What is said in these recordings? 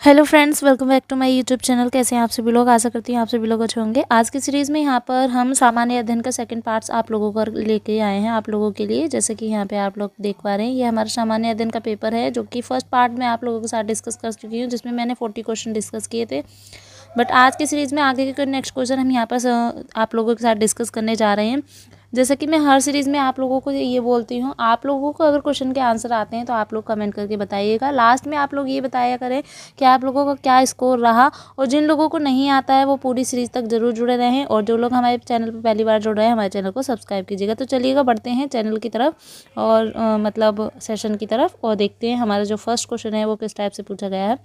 Hello friends, welcome back to my YouTube channel. कैसे हैं आप सभी लोग? आशा करती हूँ आप सभी लोग अच्छे होंगे। आज की सीरीज़ में यहाँ पर हम सामान्य अध्ययन का सेकंड पार्ट्स आप लोगों को लेके आए हैं आप लोगों के लिए। जैसे कि यहाँ पे आप लोग देख पा रहे हैं, ये हमारा सामान्य अध्ययन का पेपर है, जो कि फर्स्ट पार्ट में आप लोगों के साथ डिस्कस कर चुकी हूँ, जिसमें मैंने 40 क्वेश्चन डिस्कस किए थे। बट आज की सीरीज़ में आगे के नेक्स्ट क्वेश्चन हम यहाँ पर आप लोगों के साथ डिस्कस करने जा रहे हैं। जैसे कि मैं हर सीरीज़ में आप लोगों को ये बोलती हूँ, आप लोगों को अगर क्वेश्चन के आंसर आते हैं तो आप लोग कमेंट करके बताइएगा। लास्ट में आप लोग ये बताया करें कि आप लोगों का क्या स्कोर रहा, और जिन लोगों को नहीं आता है वो पूरी सीरीज़ तक ज़रूर जुड़े रहें, और जो लोग हमारे चैनल पर पहली बार जुड़ रहे हैं हमारे चैनल को सब्सक्राइब कीजिएगा। तो चलिएगा, बढ़ते हैं चैनल की तरफ और मतलब सेशन की तरफ, और देखते हैं हमारा जो फर्स्ट क्वेश्चन है वो किस टाइप से पूछा गया है।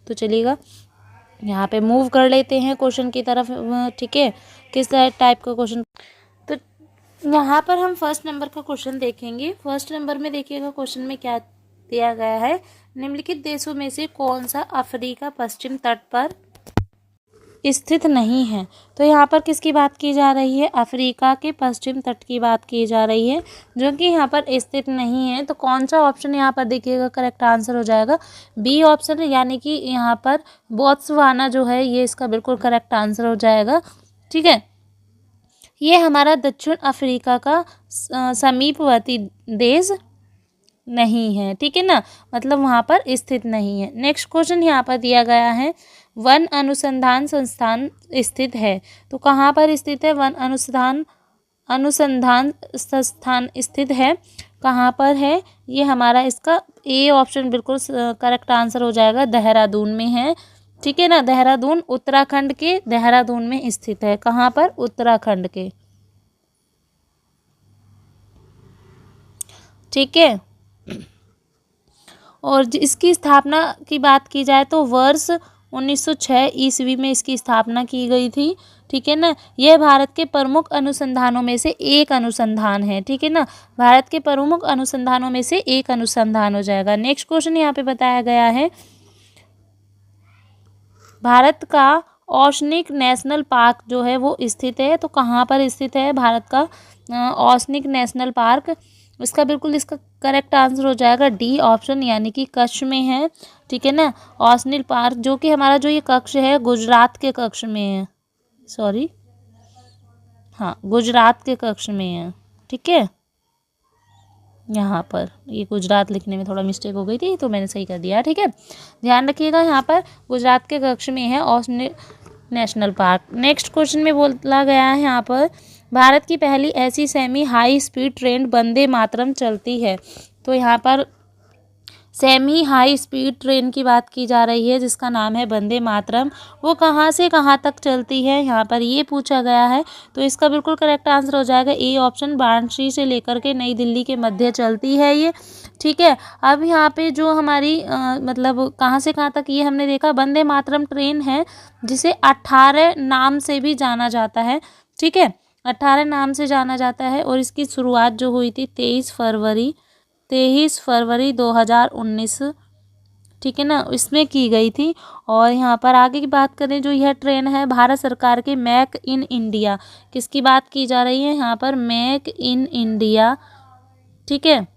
तो चलिएगा, यहाँ पे मूव कर लेते हैं क्वेश्चन की तरफ। ठीक है, किस टाइप का क्वेश्चन। तो यहाँ पर हम फर्स्ट नंबर का क्वेश्चन देखेंगे। फर्स्ट नंबर में देखिएगा क्वेश्चन में क्या दिया गया है। निम्नलिखित देशों में से कौन सा अफ्रीका पश्चिम तट पर स्थित नहीं है? तो यहाँ पर किसकी बात की जा रही है? अफ्रीका के पश्चिम तट की बात की जा रही है, जो कि यहाँ पर स्थित नहीं है। तो कौन सा ऑप्शन यहाँ पर देखिएगा करेक्ट आंसर हो जाएगा? बी ऑप्शन, यानी कि यहाँ पर बोत्सवाना जो है ये इसका बिल्कुल करेक्ट आंसर हो जाएगा। ठीक है, ये हमारा दक्षिण अफ्रीका का समीपवर्ती देश नहीं है। ठीक है ना, मतलब वहाँ पर स्थित नहीं है। नेक्स्ट क्वेश्चन यहाँ पर दिया गया है, वन अनुसंधान संस्थान स्थित है। तो कहाँ पर स्थित है? वन अनुसंधान संस्थान स्थित है। कहाँ पर है ये? हमारा इसका ए ऑप्शन बिल्कुल करेक्ट आंसर हो जाएगा, देहरादून में है। ठीक है ना, देहरादून उत्तराखंड के देहरादून में स्थित है। कहाँ पर? उत्तराखंड के। ठीक है, और इसकी स्थापना की बात की जाए तो वर्ष 1906 ईस्वी में इसकी स्थापना की गई थी। ठीक है ना, यह भारत के प्रमुख अनुसंधानों में से एक अनुसंधान है। ठीक है ना, भारत के प्रमुख अनुसंधानों में से एक अनुसंधान हो जाएगा। नेक्स्ट क्वेश्चन यहाँ पे बताया गया है, भारत का ओशनिक नेशनल पार्क जो है वो स्थित है। तो कहाँ पर स्थित है भारत का ओशनिक नेशनल पार्क? इसका बिल्कुल इसका करेक्ट आंसर हो जाएगा डी ऑप्शन, यानी कि कच्छ में है। ठीक है ना, ओशनिक पार्क जो कि हमारा जो ये कच्छ है गुजरात के कच्छ में है। सॉरी, हाँ, गुजरात के कच्छ में है। ठीक है, यहाँ पर ये गुजरात लिखने में थोड़ा मिस्टेक हो गई थी, तो मैंने सही कर दिया। ठीक है, ध्यान रखिएगा, यहाँ पर गुजरात के कच्छ में है oceanic national park. Next question में बोला गया है यहाँ पर, भारत की पहली ऐसी semi high speed train Vande Mataram चलती है। तो यहाँ पर सेमी हाई स्पीड ट्रेन की बात की जा रही है, जिसका नाम है वंदे मातरम। वो कहाँ से कहाँ तक चलती है, यहाँ पर ये पूछा गया है। तो इसका बिल्कुल करेक्ट आंसर हो जाएगा ए ऑप्शन, वाराणसी से लेकर के नई दिल्ली के मध्य चलती है ये। ठीक है, अब यहाँ पे जो हमारी मतलब कहाँ से कहाँ तक ये हमने देखा, वंदे मातरम ट्रेन है जिसे 18 नाम से भी जाना जाता है। ठीक है, 18 नाम से जाना जाता है, और इसकी शुरुआत जो हुई थी 23 फरवरी 2019, ठीक है ना, इसमें की गई थी। और यहाँ पर आगे की बात करें, जो यह ट्रेन है भारत सरकार के मेक इन इंडिया, किसकी बात की जा रही है यहाँ पर? Make in India. ठीक है,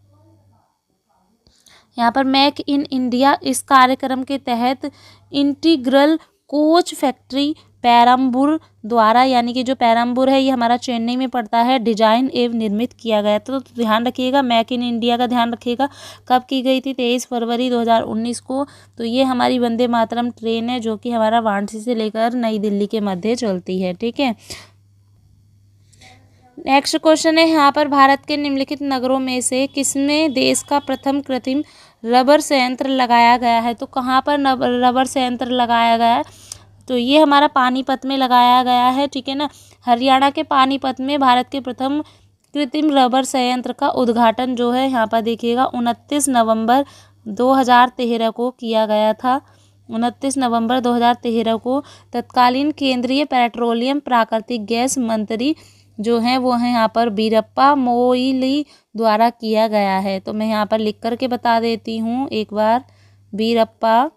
यहाँ पर मेक इन इंडिया इस कार्यक्रम के तहत इंटीग्रल कोच फैक्ट्री पेरम्बूर द्वारा, यानी कि जो पेरम्बूर है ये हमारा चेन्नई में पड़ता है, डिजाइन एवं निर्मित किया गया। तो ध्यान रखिएगा, मेक इन इंडिया का ध्यान रखिएगा। कब की गई थी? 23 फरवरी 2019 को। तो ये हमारी वंदे मातरम ट्रेन है, जो कि हमारा वाराणसी से लेकर नई दिल्ली के मध्य चलती है। ठीक है, नेक्स्ट क्वेश्चन है यहाँ पर, भारत के निम्नलिखित नगरों में से किसमें देश का प्रथम कृत्रिम रबर संयंत्र लगाया गया है? तो कहाँ पर रबर संयंत्र लगाया गया है? तो ये हमारा पानीपत में लगाया गया है। ठीक है ना, हरियाणा के पानीपत में भारत के प्रथम कृत्रिम रबर संयंत्र का उद्घाटन जो है यहाँ पर देखिएगा 29 नवंबर 2013 को किया गया था। 29 नवंबर 2013 को तत्कालीन केंद्रीय पेट्रोलियम प्राकृतिक गैस मंत्री जो हैं वो हैं यहाँ पर बीरप्पा मोइली द्वारा किया गया है। तो मैं यहाँ पर लिख करके बता देती हूँ एक बार, बीरप्पा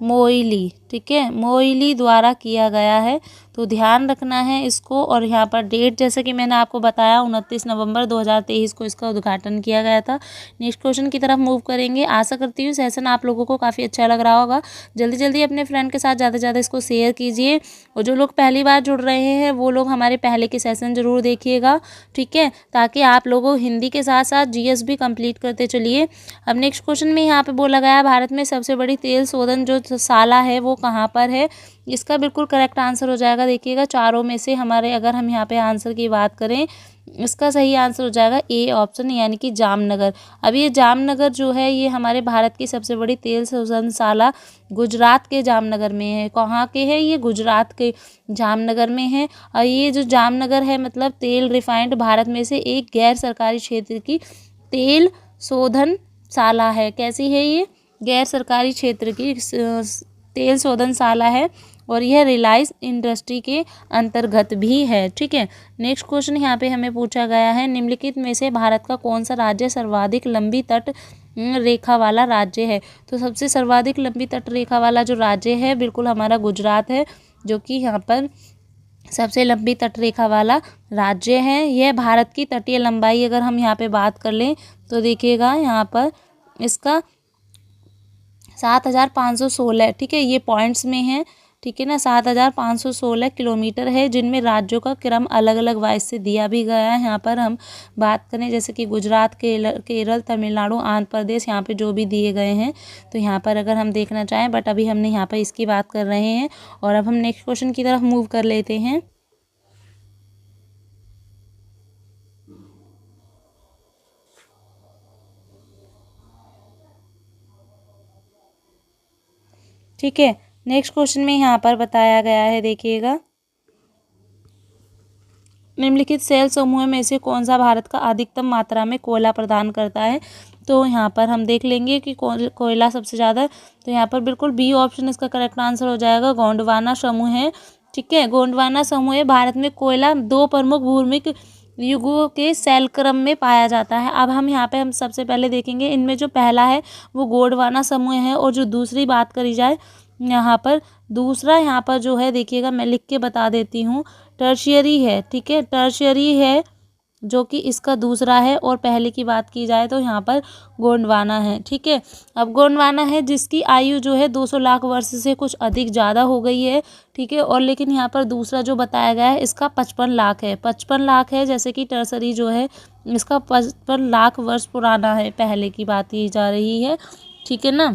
मोइली। ठीक है, मोइली द्वारा किया गया है। तो ध्यान रखना है इसको। और यहाँ पर डेट जैसे कि मैंने आपको बताया 29 नवंबर 2023 को इसका उद्घाटन किया गया था। नेक्स्ट क्वेश्चन की तरफ मूव करेंगे। आशा करती हूँ सेशन आप लोगों को काफ़ी अच्छा लग रहा होगा। जल्दी जल्दी अपने फ्रेंड के साथ ज़्यादा से ज़्यादा इसको शेयर कीजिए, और जो लोग पहली बार जुड़ रहे हैं वो लोग हमारे पहले के सेशन ज़रूर देखिएगा, ठीक है, ताकि आप लोगों हिंदी के साथ साथ जीएस भी कंप्लीट करते चलिए। अब नेक्स्ट क्वेश्चन में यहाँ पे बोला गया भारत में सबसे बड़ी तेल शोधन जो साला है वो कहाँ पर है। इसका बिल्कुल करेक्ट आंसर हो जाएगा, देखिएगा चारों में से हमारे अगर हम यहाँ पे आंसर की बात करें, इसका सही आंसर हो जाएगा ए ऑप्शन, यानी कि जामनगर। अब ये जामनगर जो है ये हमारे भारत की सबसे बड़ी तेल शोधनशाला गुजरात के जामनगर में है। कहाँ के है ये? गुजरात के जामनगर में है। और ये जो जामनगर है मतलब तेल रिफाइंड भारत में से एक गैर सरकारी क्षेत्र की तेल शोधनशाला है। कैसी है ये? गैर सरकारी क्षेत्र की तेल शोधनशाला है, और यह रिलायंस इंडस्ट्री के अंतर्गत भी है, ठीक है। नेक्स्ट क्वेश्चन यहाँ पे हमें पूछा गया है, निम्नलिखित में से भारत का कौन सा राज्य सर्वाधिक लंबी तट रेखा वाला राज्य है। तो सबसे सर्वाधिक लंबी तट रेखा वाला जो राज्य है बिल्कुल हमारा गुजरात है, जो कि यहाँ पर सबसे लंबी तट रेखा वाला राज्य है। यह भारत की तटीय लंबाई अगर हम यहाँ पे बात कर लें तो देखिएगा यहाँ पर इसका 7516, ठीक है, ये पॉइंट्स में है, ठीक है ना। 7516 किलोमीटर है, जिनमें राज्यों का क्रम अलग अलग वाइज से दिया भी गया है। यहाँ पर हम बात करें जैसे कि गुजरात, केरल, तमिलनाडु, आंध्र प्रदेश, यहाँ पे जो भी दिए गए हैं, तो यहाँ पर अगर हम देखना चाहें, बट अभी हमने यहाँ पर इसकी बात कर रहे हैं। और अब हम नेक्स्ट क्वेश्चन की तरफ मूव कर लेते हैं। ठीक है, नेक्स्ट क्वेश्चन में यहाँ पर बताया गया है, देखिएगा, निम्नलिखित सेल समूह में से कौन सा भारत का अधिकतम मात्रा में कोयला प्रदान करता है। तो यहाँ पर हम देख लेंगे कि कोयला सबसे ज़्यादा, तो यहाँ पर बिल्कुल बी ऑप्शन इसका करेक्ट आंसर हो जाएगा, गोंडवाना समूह है, ठीक है। गोंडवाना समूह भारत में कोयला 2 प्रमुख भूमिक युगों के शैल क्रम में पाया जाता है। अब हम यहाँ पे हम सबसे पहले देखेंगे इनमें जो पहला है वो गोंडवाना समूह है, और जो दूसरी बात करी जाए यहाँ पर दूसरा यहाँ पर जो है देखिएगा मैं लिख के बता देती हूँ, टर्शियरी है, ठीक है, टर्शियरी है जो कि इसका दूसरा है। और पहले की बात की जाए तो यहाँ पर गोंडवाना है, ठीक है। अब गोंडवाना है जिसकी आयु जो है 200 लाख वर्ष से कुछ अधिक ज़्यादा हो गई है, ठीक है। और लेकिन यहाँ पर दूसरा जो बताया गया है इसका 55 लाख है, 55 लाख है, जैसे कि टर्सरी जो है इसका 55 लाख वर्ष पुराना है, पहले की बात की जा रही है, ठीक है ना।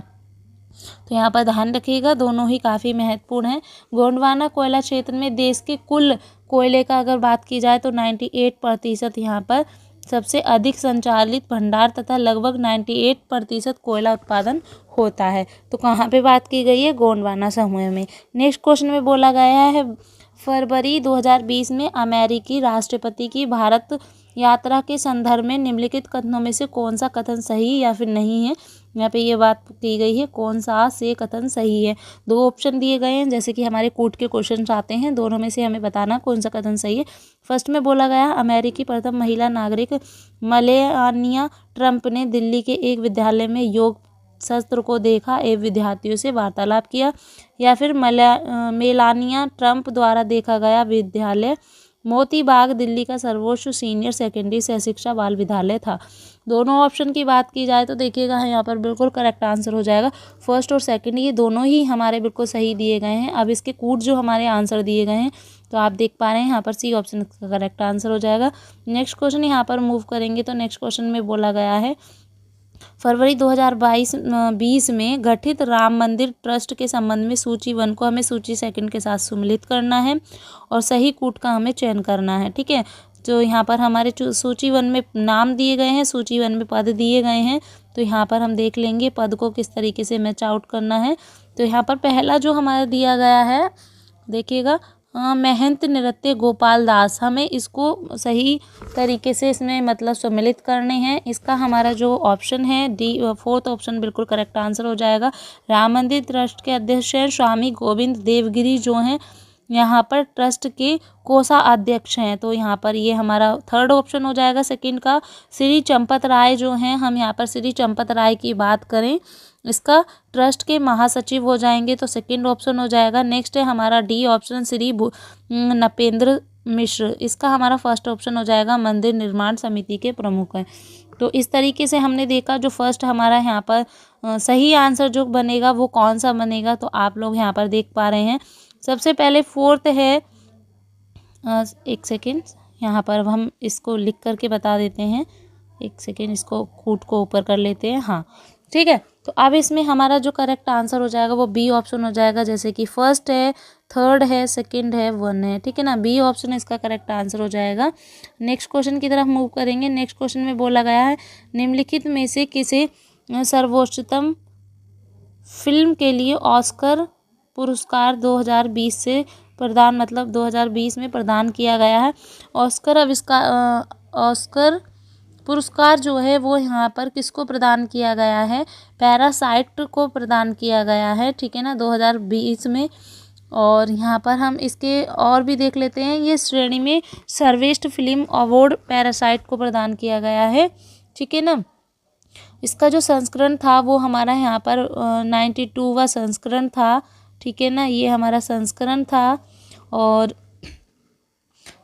तो यहाँ पर ध्यान रखिएगा, दोनों ही काफ़ी महत्वपूर्ण हैं। गोंडवाना कोयला क्षेत्र में देश के कुल कोयले का अगर बात की जाए तो 98% यहाँ पर सबसे अधिक संचालित भंडार तथा लगभग 98% कोयला उत्पादन होता है। तो कहाँ पे बात की गई है? गोंडवाना समूह में। नेक्स्ट क्वेश्चन में बोला गया है, फरवरी 2020 में अमेरिकी राष्ट्रपति की भारत यात्रा के संदर्भ में निम्नलिखित कथनों में से कौन सा कथन सही या फिर नहीं है। यहाँ पे ये बात की गई है कौन सा से कथन सही है। 2 ऑप्शन दिए गए हैं, जैसे कि हमारे कोर्ट के क्वेश्चन आते हैं, दोनों में से हमें बताना कौन सा कथन सही है। फर्स्ट में बोला गया, अमेरिकी प्रथम महिला नागरिक मेलानिया ट्रंप ने दिल्ली के एक विद्यालय में योग सत्र को देखा एवं विद्यार्थियों से वार्तालाप किया। या फिर मेलानिया ट्रंप द्वारा देखा गया विद्यालय मोती बाग दिल्ली का सर्वोच्च सीनियर सेकेंडरी सह शिक्षा बाल विद्यालय था। दोनों ऑप्शन की बात की जाए तो देखिएगा यहाँ पर बिल्कुल करेक्ट आंसर हो जाएगा। फर्स्ट और सेकंड ये दोनों ही हमारे बिल्कुल सही दिए गए हैं। अब इसके कूट जो हमारे आंसर दिए गए हैं तो आप देख पा रहे हैं यहाँ पर सी ऑप्शन का करेक्ट आंसर हो जाएगा। नेक्स्ट क्वेश्चन यहाँ पर मूव करेंगे तो नेक्स्ट क्वेश्चन में बोला गया है, फरवरी 2020 में गठित राम मंदिर ट्रस्ट के संबंध में सूची 1 को हमें सूची 2 के साथ सम्मिलित करना है और सही कूट का हमें चयन करना है, ठीक है। तो यहाँ पर हमारे सूची 1 में नाम दिए गए हैं, सूची 1 में पद दिए गए हैं, तो यहाँ पर हम देख लेंगे पद को किस तरीके से मैच आउट करना है। तो यहाँ पर पहला जो हमारा दिया गया है देखिएगा, महंत नृत्य गोपाल दास, हमें इसको सही तरीके से इसमें मतलब सम्मिलित करने हैं। इसका हमारा जो ऑप्शन है डी, 4th ऑप्शन बिल्कुल करेक्ट आंसर हो जाएगा। राम मंदिर ट्रस्ट के अध्यक्ष हैं स्वामी गोविंद देवगिरी जो हैं यहाँ पर ट्रस्ट के कोषाध्यक्ष हैं, तो यहाँ पर ये हमारा 3rd ऑप्शन हो जाएगा सेकंड का। श्री चंपत राय जो हैं, हम यहाँ पर श्री चंपत राय की बात करें इसका ट्रस्ट के महासचिव हो जाएंगे, तो सेकंड ऑप्शन हो जाएगा। नेक्स्ट है हमारा डी ऑप्शन, श्री नपेंद्र मिश्र, इसका हमारा फर्स्ट ऑप्शन हो जाएगा, मंदिर निर्माण समिति के प्रमुख हैं। तो इस तरीके से हमने देखा जो फर्स्ट हमारा यहाँ पर सही आंसर जो बनेगा वो कौन सा बनेगा, तो आप लोग यहाँ पर देख पा रहे हैं। सबसे पहले फोर्थ है, एक सेकेंड यहाँ पर हम इसको लिख करके बता देते हैं, एक सेकेंड इसको कूट को ऊपर कर लेते हैं, हाँ ठीक है। तो अब इसमें हमारा जो करेक्ट आंसर हो जाएगा वो बी ऑप्शन हो जाएगा, जैसे कि फर्स्ट है, थर्ड है, सेकंड है, वन है, ठीक है ना, बी ऑप्शन इसका करेक्ट आंसर हो जाएगा। नेक्स्ट क्वेश्चन की तरफ मूव करेंगे। नेक्स्ट क्वेश्चन में बोला गया है निम्नलिखित में से किसे सर्वोच्चतम फिल्म के लिए ऑस्कर पुरस्कार 2020 से प्रदान, मतलब 2020 में प्रदान किया गया है। ऑस्कर पुरस्कार जो है वो यहाँ पर किसको प्रदान किया गया है, पैरासाइट को प्रदान किया गया है, ठीक है ना, 2020 में। और यहाँ पर हम इसके और भी देख लेते हैं, ये श्रेणी में सर्वश्रेष्ठ फिल्म अवार्ड पैरासाइट को प्रदान किया गया है, ठीक है ना। इसका जो संस्करण था वो हमारा यहाँ पर 92वां संस्करण था, ठीक है ना, ये हमारा संस्करण था। और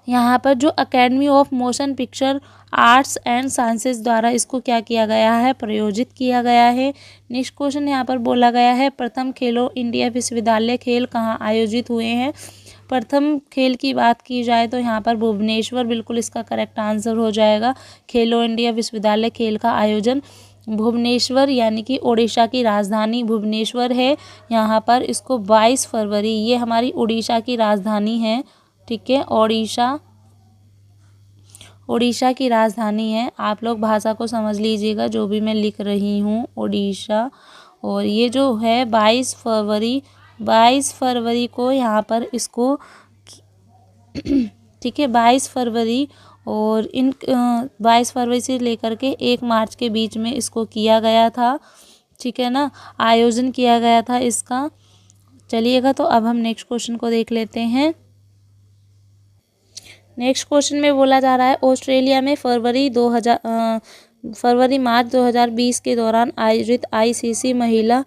यहाँ पर जो academy of motion picture arts and sciences द्वारा इसको क्या किया गया है, प्रयोजित किया गया है। नेक्स्ट क्वेश्चन यहाँ पर बोला गया है प्रथम खेलो इंडिया विश्वविद्यालय खेल कहाँ आयोजित हुए हैं। प्रथम खेल की बात की जाए तो यहाँ पर भुवनेश्वर बिल्कुल इसका करेक्ट आंसर हो जाएगा। खेलो इंडिया विश्वविद्यालय खेल का आयोजन भुवनेश्वर यानी कि उड़ीसा की राजधानी भुवनेश्वर है। यहाँ पर इसको 22 फरवरी, ये हमारी उड़ीसा की राजधानी है, ठीक है, उड़ीसा की राजधानी है। आप लोग भाषा को समझ लीजिएगा जो भी मैं लिख रही हूँ, उड़ीसा। और ये जो है 22 फरवरी को यहाँ पर इसको ठीक है 22 फरवरी, और इन 22 फरवरी से लेकर के 1 मार्च के बीच में इसको किया गया था, ठीक है ना, आयोजन किया गया था इसका। चलिएगा तो अब हम नेक्स्ट क्वेश्चन को देख लेते हैं। नेक्स्ट क्वेश्चन में बोला जा रहा है ऑस्ट्रेलिया में फरवरी मार्च 2020 के दौरान आयोजित आईसीसी महिला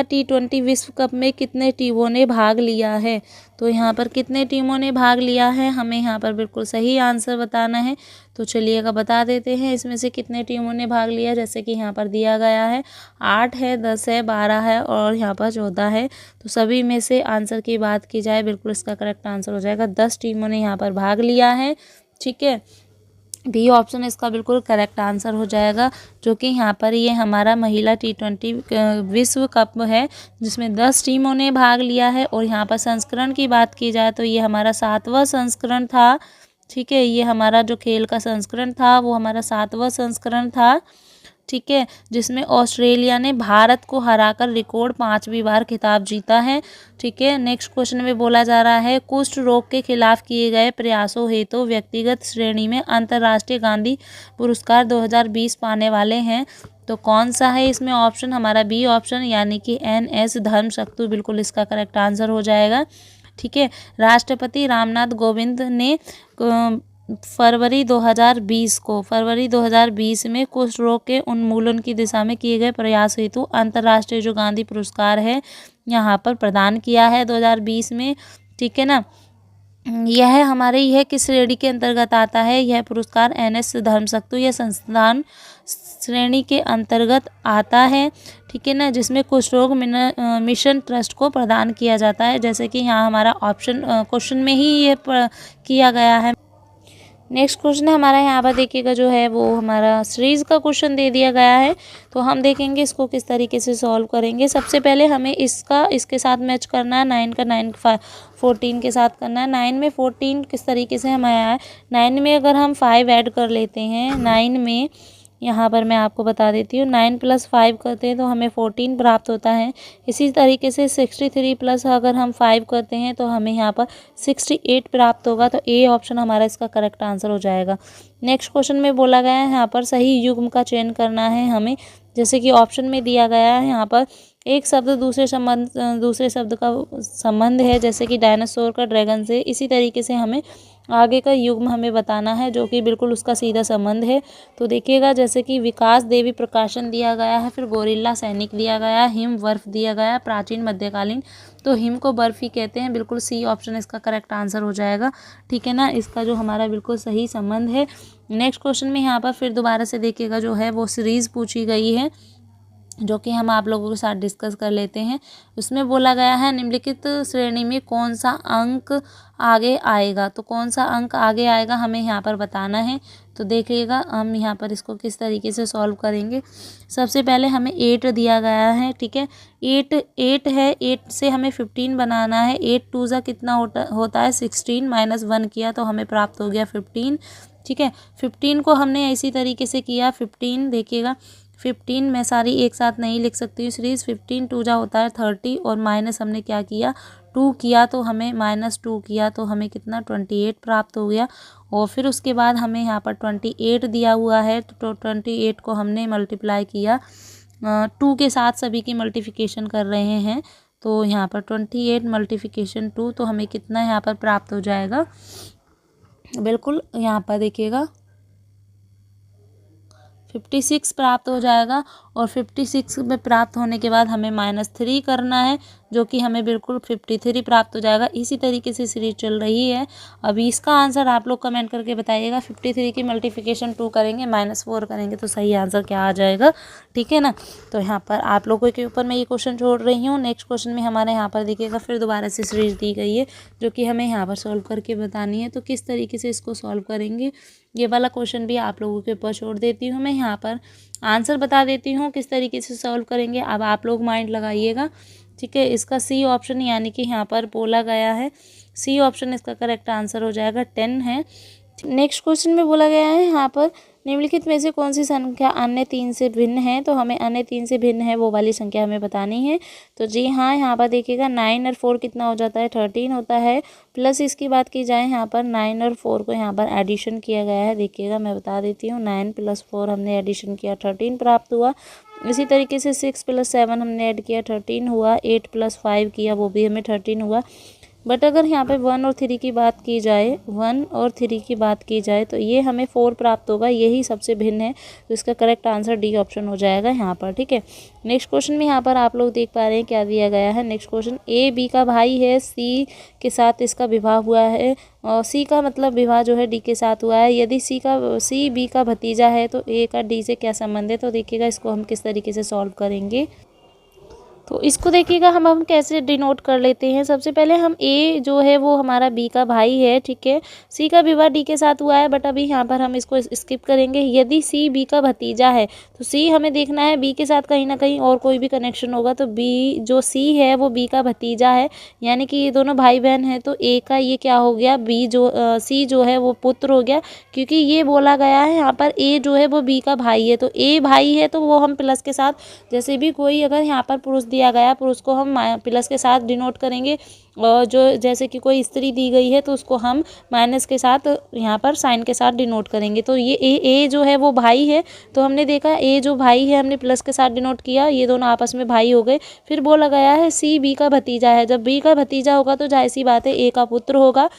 T20 विश्व कप में कितने टीमों ने भाग लिया है। तो यहाँ पर कितने टीमों ने भाग लिया है, हमें यहाँ पर बिल्कुल सही आंसर बताना है। तो चलिएगा बता देते हैं इसमें से कितने टीमों ने भाग लिया, जैसे कि यहाँ पर दिया गया है 8 है, 10 है, 12 है और यहाँ पर 14 है। तो सभी में से आंसर की बात की जाए बिल्कुल इसका करेक्ट आंसर हो जाएगा 10 टीमों ने यहाँ पर भाग लिया है, ठीक है। बी ऑप्शन इसका बिल्कुल करेक्ट आंसर हो जाएगा, जो कि यहाँ पर ये हमारा महिला T20 विश्व कप है जिसमें 10 टीमों ने भाग लिया है। और यहाँ पर संस्करण की बात की जाए तो ये हमारा 7वां संस्करण था, ठीक है, ये हमारा जो खेल का संस्करण था वो हमारा 7वां संस्करण था, ठीक है, जिसमें ऑस्ट्रेलिया ने भारत को हराकर रिकॉर्ड 5वीं बार खिताब जीता है, ठीक है। नेक्स्ट क्वेश्चन में बोला जा रहा है कुष्ठ रोग के खिलाफ किए गए प्रयासों हेतु व्यक्तिगत श्रेणी में अंतर्राष्ट्रीय गांधी पुरस्कार 2020 पाने वाले हैं। तो कौन सा है इसमें ऑप्शन, हमारा बी ऑप्शन यानी कि NS धर्मशक्तु बिल्कुल इसका करेक्ट आंसर हो जाएगा, ठीक है। राष्ट्रपति रामनाथ कोविंद ने फरवरी 2020 में कुष्ठ रोग के उन्मूलन की दिशा में किए गए प्रयास हेतु अंतर्राष्ट्रीय जो गांधी पुरस्कार है यहाँ पर प्रदान किया है 2020 में, ठीक है ना। यह हमारे यह किस श्रेणी के अंतर्गत आता है, यह पुरस्कार NS धर्मशक्तु या संस्थान श्रेणी के अंतर्गत आता है, ठीक है ना, जिसमें कुष्ठ रोग मिशन ट्रस्ट को प्रदान किया जाता है, जैसे कि यहाँ हमारा ऑप्शन क्वेश्चन में ही ये किया गया है। नेक्स्ट क्वेश्चन हमारा यहाँ पर देखिएगा जो है वो हमारा सीरीज का क्वेश्चन दे दिया गया है, तो हम देखेंगे इसको किस तरीके से सॉल्व करेंगे। सबसे पहले हमें इसके साथ मैच करना है, 9 का 14 के साथ करना है। 9 में 14 किस तरीके से हमें आया है, 9 में अगर हम 5 ऐड कर लेते हैं, 9 में यहाँ पर मैं आपको बता देती हूँ 9 + 5 करते हैं तो हमें 14 प्राप्त होता है। इसी तरीके से 63 प्लस अगर हम 5 करते हैं तो हमें यहाँ पर 68 प्राप्त होगा। तो ए ऑप्शन हमारा इसका करेक्ट आंसर हो जाएगा। नेक्स्ट क्वेश्चन में बोला गया है यहाँ पर सही युग्म का चयन करना है हमें, जैसे कि ऑप्शन में दिया गया है यहाँ पर एक शब्द दूसरे शब्द का संबंध है, जैसे कि डायनासोर का ड्रैगन से, इसी तरीके से हमें आगे का युग्म हमें बताना है, जो कि बिल्कुल उसका सीधा संबंध है। तो देखिएगा, जैसे कि विकास देवी प्रकाशन दिया गया है, फिर गोरिल्ला सैनिक दिया गया है, हिम बर्फ दिया गया है, प्राचीन मध्यकालीन। तो हिम को बर्फ ही कहते हैं, बिल्कुल सी ऑप्शन इसका करेक्ट आंसर हो जाएगा। ठीक है ना, इसका जो हमारा बिल्कुल सही संबंध है। नेक्स्ट क्वेश्चन में यहाँ पर फिर दोबारा से देखिएगा, जो है वो सीरीज पूछी गई है, जो कि हम आप लोगों के साथ डिस्कस कर लेते हैं। उसमें बोला गया है निम्नलिखित श्रेणी में कौन सा अंक आगे आएगा। तो कौन सा अंक आगे आएगा हमें यहाँ पर बताना है। तो देखिएगा हम यहाँ पर इसको किस तरीके से सॉल्व करेंगे। सबसे पहले हमें 8 दिया गया है। ठीक है, 8 है, 8 से हमें 15 बनाना है। 8 टू ज़ा कितना होता है 16, -1 किया तो हमें प्राप्त हो गया 15। ठीक है, 15 को हमने इसी तरीके से किया। 15 देखिएगा, 15 मैं सारी एक साथ नहीं लिख सकती हूँ सीरीज। 15 टू जा होता है 30 और माइनस हमने क्या किया 2 किया, तो हमें -2 किया तो हमें कितना 28 प्राप्त हो गया। और फिर उसके बाद हमें यहाँ पर 28 दिया हुआ है, तो 28 को हमने मल्टीप्लाई किया 2 के साथ, सभी की मल्टीप्लिकेशन कर रहे हैं। तो यहाँ पर 28 मल्टीप्लिकेशन 2, तो हमें कितना यहाँ पर प्राप्त हो जाएगा। बिल्कुल यहाँ पर देखिएगा 56 प्राप्त हो जाएगा। और 56 में प्राप्त होने के बाद हमें -3 करना है, जो कि हमें बिल्कुल 53 प्राप्त हो जाएगा। इसी तरीके से सीरीज चल रही है। अभी इसका आंसर आप लोग कमेंट करके बताइएगा। 53 की मल्टीप्लिकेशन 2 करेंगे, -4 करेंगे तो सही आंसर क्या आ जाएगा। ठीक है ना, तो यहाँ पर आप लोगों के ऊपर मैं ये क्वेश्चन छोड़ रही हूँ। नेक्स्ट क्वेश्चन में हमारे यहाँ पर देखिएगा फिर दोबारा से सीरीज दी गई है, जो कि हमें यहाँ पर सॉल्व करके बतानी है। तो किस तरीके से इसको सॉल्व करेंगे, ये वाला क्वेश्चन भी आप लोगों के ऊपर छोड़ देती हूँ। मैं यहाँ पर आंसर बता देती हूँ किस तरीके से सॉल्व करेंगे, अब आप लोग माइंड लगाइएगा। ठीक है, इसका सी ऑप्शन यानी कि यहाँ पर बोला गया है, सी ऑप्शन इसका करेक्ट आंसर हो जाएगा, 10 है। नेक्स्ट क्वेश्चन में बोला गया है यहाँ पर निम्नलिखित में से कौन सी संख्या अन्य 3 से भिन्न है। तो हमें अन्य 3 से भिन्न है वो वाली संख्या हमें बतानी है। तो जी हाँ, यहाँ पर देखिएगा 9 और 4 कितना हो जाता है 13 होता है। प्लस इसकी बात की जाए यहाँ पर 9 और 4 को यहाँ पर एडिशन किया गया है। देखिएगा मैं बता देती हूँ, 9 + 4 हमने एडिशन किया 13 प्राप्त हुआ। इसी तरीके से 6 + 7 हमने ऐड किया 13 हुआ। 8 + 5 किया वो भी हमें 13 हुआ। बट अगर यहाँ पे 1 और 3 की बात की जाए, 1 और 3 की बात की जाए तो ये हमें 4 प्राप्त होगा, यही सबसे भिन्न है। तो इसका करेक्ट आंसर डी ऑप्शन हो जाएगा यहाँ पर। ठीक है, नेक्स्ट क्वेश्चन में यहाँ पर आप लोग देख पा रहे हैं क्या दिया गया है। नेक्स्ट क्वेश्चन, ए बी का भाई है, सी के साथ इसका विवाह हुआ है, और सी का मतलब विवाह जो है डी के साथ हुआ है। यदि सी बी का भतीजा है तो ए का डी से क्या संबंध है। तो देखिएगा इसको हम किस तरीके से सॉल्व करेंगे। तो इसको देखिएगा हम कैसे डिनोट कर लेते हैं। सबसे पहले हम ए जो है वो हमारा बी का भाई है। ठीक है, सी का विवाह डी के साथ हुआ है, बट अभी यहाँ पर हम इसको स्किप करेंगे। यदि सी बी का भतीजा है तो सी हमें देखना है बी के साथ कहीं ना कहीं और कोई भी कनेक्शन होगा। तो बी जो सी है वो बी का भतीजा है, यानी कि ये दोनों भाई बहन हैं। तो ए का ये क्या हो गया, बी जो सी जो है वो पुत्र हो गया, क्योंकि ये बोला गया है यहाँ पर ए जो है वो बी का भाई है। तो ए भाई है तो वो हम प्लस के साथ, जैसे भी कोई अगर यहाँ पर पुरुष दिया गया, पुरुष को हम प्लस के साथ डिनोट करेंगे। और जो जैसे कि कोई स्त्री दी गई है तो उसको हम माइनस के साथ यहाँ पर साइन के साथ डिनोट करेंगे। तो ये ए जो है वो भाई है, तो हमने देखा ए जो भाई है हमने प्लस के साथ डिनोट किया, ये दोनों आपस में भाई हो गए। फिर बोला गया है सी बी का भतीजा है, जब बी का भतीजा होगा तो जाहिर सी बात है ए का पुत्र होगा।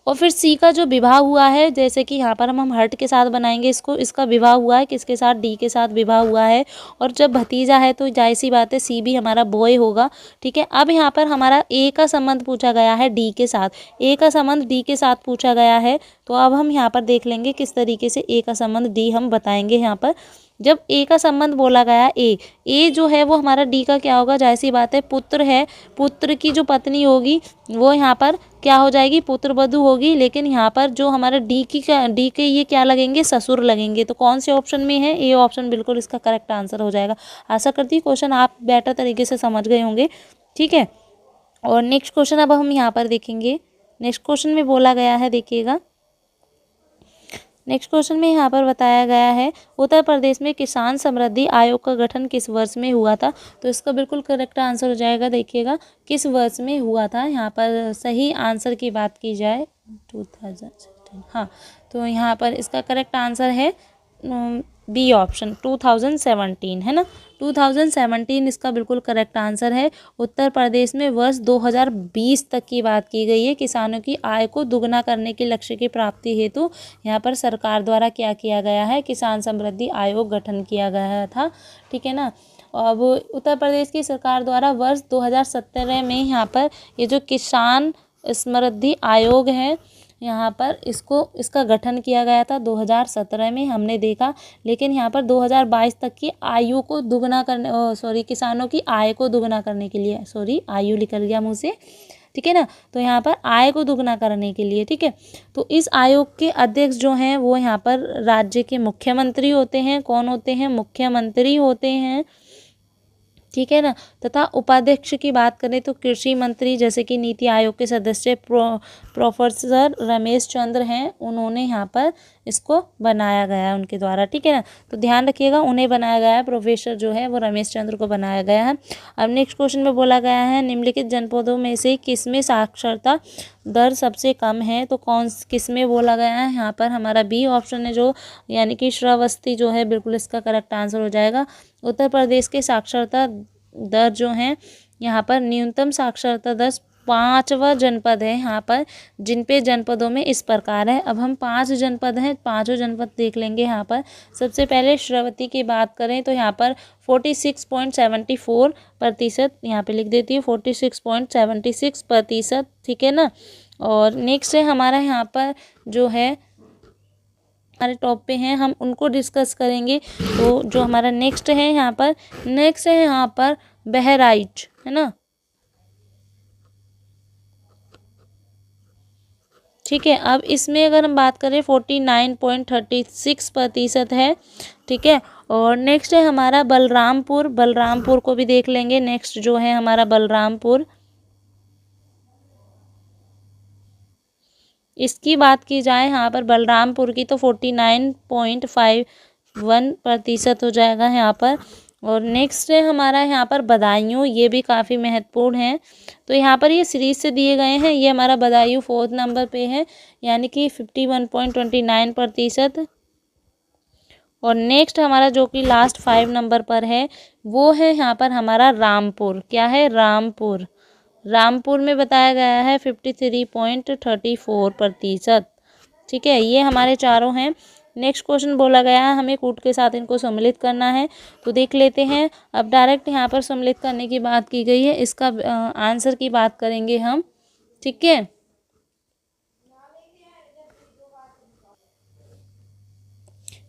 और फिर सी का जो विवाह हुआ है, जैसे कि यहाँ पर हम हर्ट के साथ बनाएंगे इसको, इसका विवाह हुआ है किसके साथ, डी के साथ विवाह हुआ है। और जब भतीजा है तो जाहिर सी बात है सी भी हमारा बॉय होगा। ठीक है, अब यहाँ पर हमारा ए का संबंध पूछा गया है डी के साथ, ए का संबंध डी के साथ पूछा गया है। तो अब हम यहाँ पर देख लेंगे किस तरीके से ए का संबंध डी हम बताएंगे। यहाँ पर जब ए का संबंध बोला गया, ए जो है वो हमारा डी का क्या होगा, जाहिर सी बात है पुत्र है। पुत्र की जो पत्नी होगी वो यहाँ पर क्या हो जाएगी, पुत्र वधू होगी। लेकिन यहाँ पर जो हमारा डी के ये क्या लगेंगे, ससुर लगेंगे। तो कौन से ऑप्शन में है, ए ऑप्शन बिल्कुल इसका करेक्ट आंसर हो जाएगा। आशा करती हूँ क्वेश्चन आप बेटर तरीके से समझ गए होंगे। ठीक है, और नेक्स्ट क्वेश्चन अब हम यहाँ पर देखेंगे। नेक्स्ट क्वेश्चन में बोला गया है, देखिएगा नेक्स्ट क्वेश्चन में यहाँ पर बताया गया है उत्तर प्रदेश में किसान समृद्धि आयोग का गठन किस वर्ष में हुआ था। तो इसका बिल्कुल करेक्ट आंसर हो जाएगा, देखिएगा किस वर्ष में हुआ था। यहाँ पर सही आंसर की बात की जाए 2016, हाँ, तो यहाँ पर इसका करेक्ट आंसर है बी ऑप्शन 2017 है ना, 2017 इसका बिल्कुल करेक्ट आंसर है। उत्तर प्रदेश में वर्ष 2020 तक की बात की गई है। किसानों की आय को दुगना करने के लक्ष्य की प्राप्ति हेतु यहाँ पर सरकार द्वारा क्या किया गया है, किसान समृद्धि आयोग गठन किया गया था। ठीक है ना। अब उत्तर प्रदेश की सरकार द्वारा वर्ष 2017 में यहाँ पर ये जो किसान समृद्धि आयोग है, यहाँ पर इसका गठन किया गया था 2017 में, हमने देखा। लेकिन यहाँ पर 2022 तक की आयु को दुगना करने किसानों की आय को दुगना करने के लिए, आयु निकल गया मुँह से। ठीक है ना। तो यहाँ पर आय को दुगना करने के लिए, ठीक है। तो इस आयोग के अध्यक्ष जो हैं वो यहाँ पर राज्य के मुख्यमंत्री होते हैं। कौन होते हैं? मुख्यमंत्री होते हैं। ठीक है ना। तथा उपाध्यक्ष की बात करें तो कृषि मंत्री, जैसे कि नीति आयोग के सदस्य प्रोफेसर रमेश चंद्र हैं, उन्होंने यहाँ पर इसको बनाया गया है उनके द्वारा। ठीक है ना। तो ध्यान रखिएगा, उन्हें बनाया गया है, प्रोफेसर जो है वो रमेश चंद्र को बनाया गया है। अब नेक्स्ट क्वेश्चन में बोला गया है निम्नलिखित जनपदों में से किसमें साक्षरता दर सबसे कम है? तो किसमें बोला गया है? यहाँ पर हमारा बी ऑप्शन है, जो यानी कि श्रावस्ती जो है, बिल्कुल इसका करेक्ट आंसर हो जाएगा। उत्तर प्रदेश के साक्षरता दर जो है, यहाँ पर न्यूनतम साक्षरता दर 5वां जनपद है यहाँ पर, जिन पे जनपदों में इस प्रकार है। अब हम 5 जनपद हैं, 5 जनपद देख लेंगे यहाँ पर। सबसे पहले श्रावस्ती की बात करें तो यहाँ पर 46.74% यहाँ पे लिख देती है, 46.76%। ठीक है ना। और नेक्स्ट है हमारा यहाँ पर जो है, हमारे टॉप पे हैं, हम उनको डिस्कस करेंगे। तो जो हमारा नेक्स्ट है यहाँ पर बहराइच, है ना। ठीक है। अब इसमें अगर हम बात करें 49.36% है। ठीक है। और नेक्स्ट है हमारा बलरामपुर को भी देख लेंगे। नेक्स्ट जो है हमारा बलरामपुर, इसकी बात की जाए यहाँ पर बलरामपुर की तो 49.51% हो जाएगा यहाँ पर। और नेक्स्ट है हमारा यहाँ पर बदायूं, ये भी काफ़ी महत्वपूर्ण है। तो यहाँ पर ये सीरीज से दिए गए हैं, ये हमारा बदायूं 4th नंबर पे है, यानी कि 51.29%। और नेक्स्ट हमारा जो कि लास्ट 5 नंबर पर है, वो है यहाँ पर हमारा रामपुर। क्या है? रामपुर में बताया गया है 53.34%। ठीक है। ये हमारे चारों हैं। नेक्स्ट क्वेश्चन बोला गया है हमें कूट के साथ इनको सम्मिलित करना है, तो देख लेते हैं। अब डायरेक्ट यहाँ पर सम्मिलित करने की बात की गई है, इसका आंसर की बात करेंगे हम। ठीक है।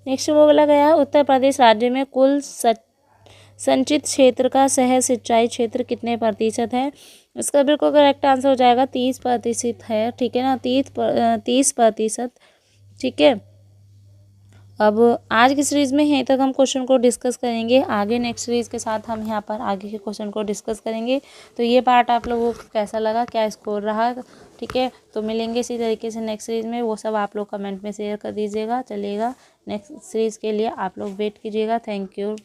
नेक्स्ट बोला गया उत्तर प्रदेश राज्य में कुल संचित क्षेत्र का सह सिंचाई क्षेत्र कितने प्रतिशत है? इसका बिल्कुल करेक्ट आंसर हो जाएगा 30% है। ठीक है ना, 30%। ठीक है। अब आज की सीरीज़ में यहीं तक हम क्वेश्चन को डिस्कस करेंगे, आगे नेक्स्ट सीरीज़ के साथ हम यहाँ पर आगे के क्वेश्चन को डिस्कस करेंगे। तो ये पार्ट आप लोगों को कैसा लगा, क्या स्कोर रहा? ठीक है। तो मिलेंगे इसी तरीके से नेक्स्ट सीरीज़ में, वो सब आप लोग कमेंट में शेयर कर दीजिएगा। चलिएगा, नेक्स्ट सीरीज़ के लिए आप लोग वेट कीजिएगा। Thank you.